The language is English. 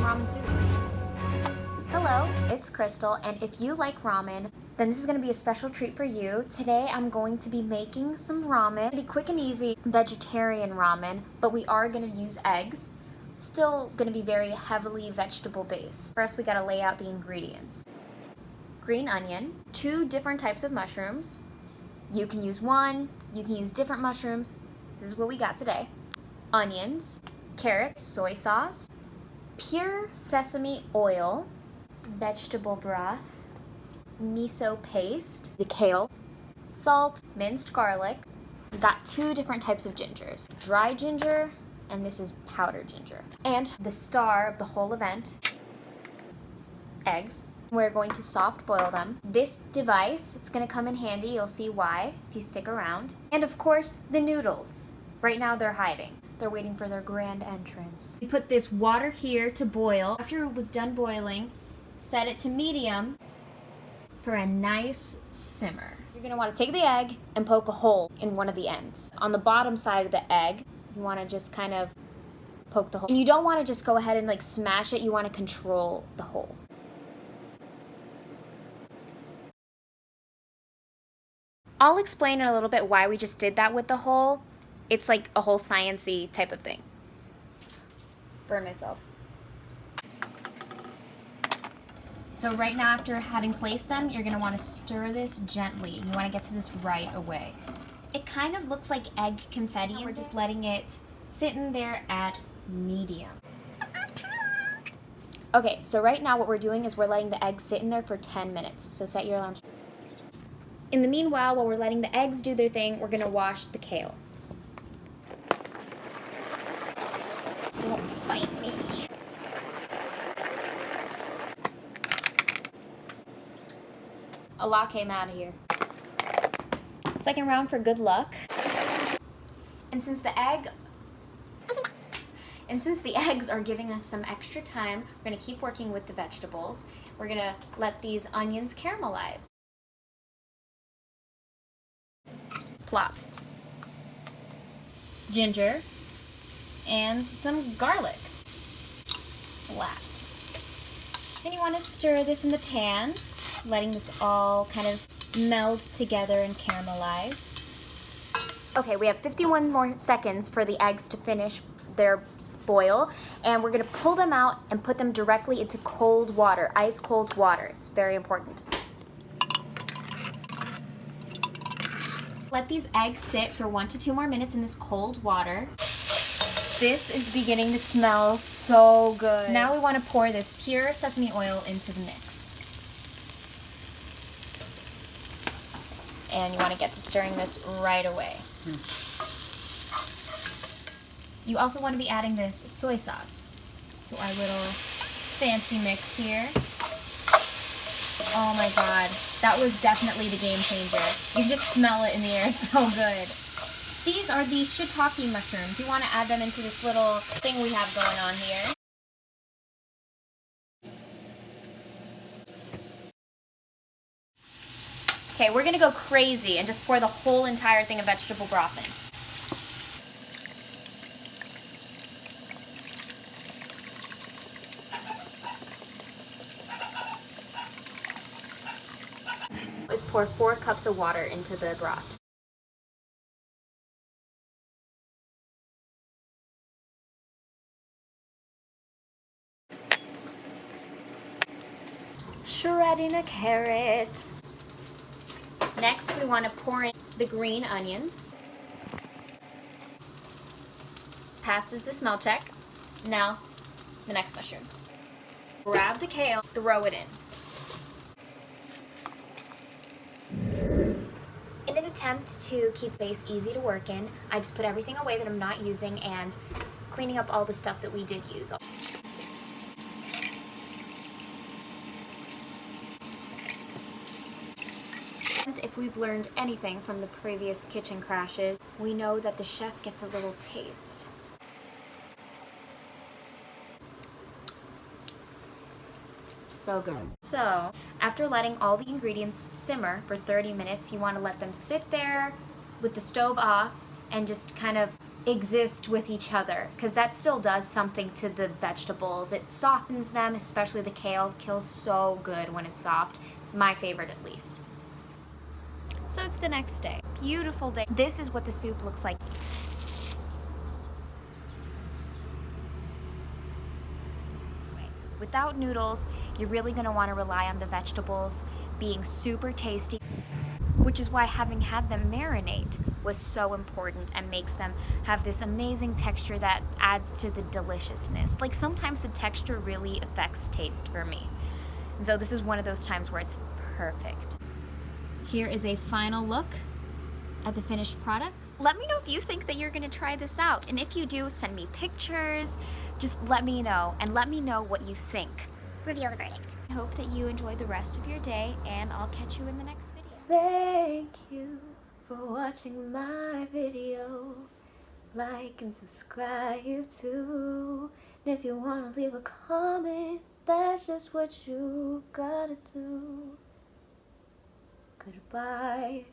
ramen soup. Hello, it's Crystal, and if you like ramen, then this is gonna be a special treat for you. Today I'm going to be making some ramen. It'll be quick and easy vegetarian ramen, but we are gonna use eggs. Still gonna be very heavily vegetable based. First we gotta lay out the ingredients. Green onion, 2 different types of mushrooms. You can use one, you can use different mushrooms. This is what we got today. Onions, carrots, soy sauce, pure sesame oil, vegetable broth, miso paste, the kale, salt, minced garlic. We've got 2 different types of gingers. Dry ginger, and this is powdered ginger. And the star of the whole event, eggs. We're going to soft boil them. This device, it's gonna come in handy. You'll see why if you stick around. And of course, the noodles. Right now they're hiding. They're waiting for their grand entrance. We put this water here to boil. After it was done boiling, set it to medium for a nice simmer. You're gonna wanna take the egg and poke a hole in one of the ends. On the bottom side of the egg, you wanna just kind of poke the hole. And you don't wanna just go ahead and like smash it, you wanna control the hole. I'll explain in a little bit why we just did that with the hole. It's like a whole science-y type of thing. Burn myself. So right now, after having placed them, you're gonna wanna stir this gently. You wanna get to this right away. It kind of looks like egg confetti, and we're just letting it sit in there at medium. Okay, so right now what we're doing is we're letting the egg sit in there for 10 minutes. So set your alarm. In the meanwhile, while we're letting the eggs do their thing, we're gonna wash the kale. Don't fight me. A lot came out of here. Second round for good luck. And since the eggs are giving us some extra time, we're gonna keep working with the vegetables. We're gonna let these onions caramelize. Plop. Ginger. And some garlic. Splat. Then you want to stir this in the pan, letting this all kind of meld together and caramelize. Okay, we have 51 more seconds for the eggs to finish their boil, and we're going to pull them out and put them directly into cold water, ice cold water. It's very important. Let these eggs sit for 1 to 2 more minutes in this cold water. This is beginning to smell so good. Now we want to pour this pure sesame oil into the mix. And you want to get to stirring this right away. You also want to be adding this soy sauce to our little fancy mix here. Oh my god, that was definitely the game changer. You can just smell it in the air, it's so good. These are the shiitake mushrooms. You want to add them into this little thing we have going on here. Okay, we're gonna go crazy and just pour the whole entire thing of vegetable broth in. Is pour 4 cups of water into the broth. Shredding a carrot. Next, we want to pour in the green onions. Passes the smell check. Now, the next mushrooms. Grab the kale, throw it in. In an attempt to keep the base easy to work in, I just put everything away that I'm not using and cleaning up all the stuff that we did use. And if we've learned anything from the previous kitchen crashes, we know that the chef gets a little taste. So good. So, after letting all the ingredients simmer for 30 minutes, you want to let them sit there with the stove off and just kind of exist with each other, because that still does something to the vegetables. It softens them, especially the kale. Kale's so good when it's soft. It's my favorite, at least. So it's the next day. Beautiful day. This is what the soup looks like. Without noodles, you're really going to want to rely on the vegetables being super tasty, which is why having had them marinate was so important and makes them have this amazing texture that adds to the deliciousness. Like, sometimes the texture really affects taste for me. And so this is one of those times where it's perfect. Here is a final look at the finished product. Let me know if you think that you're gonna try this out. And if you do, send me pictures. Just let me know, and let me know what you think. Reveal the verdict. I hope that you enjoy the rest of your day, and I'll catch you in the next video. Thank you for watching my video. Like and subscribe too. And if you wanna leave a comment, that's just what you gotta do. Goodbye.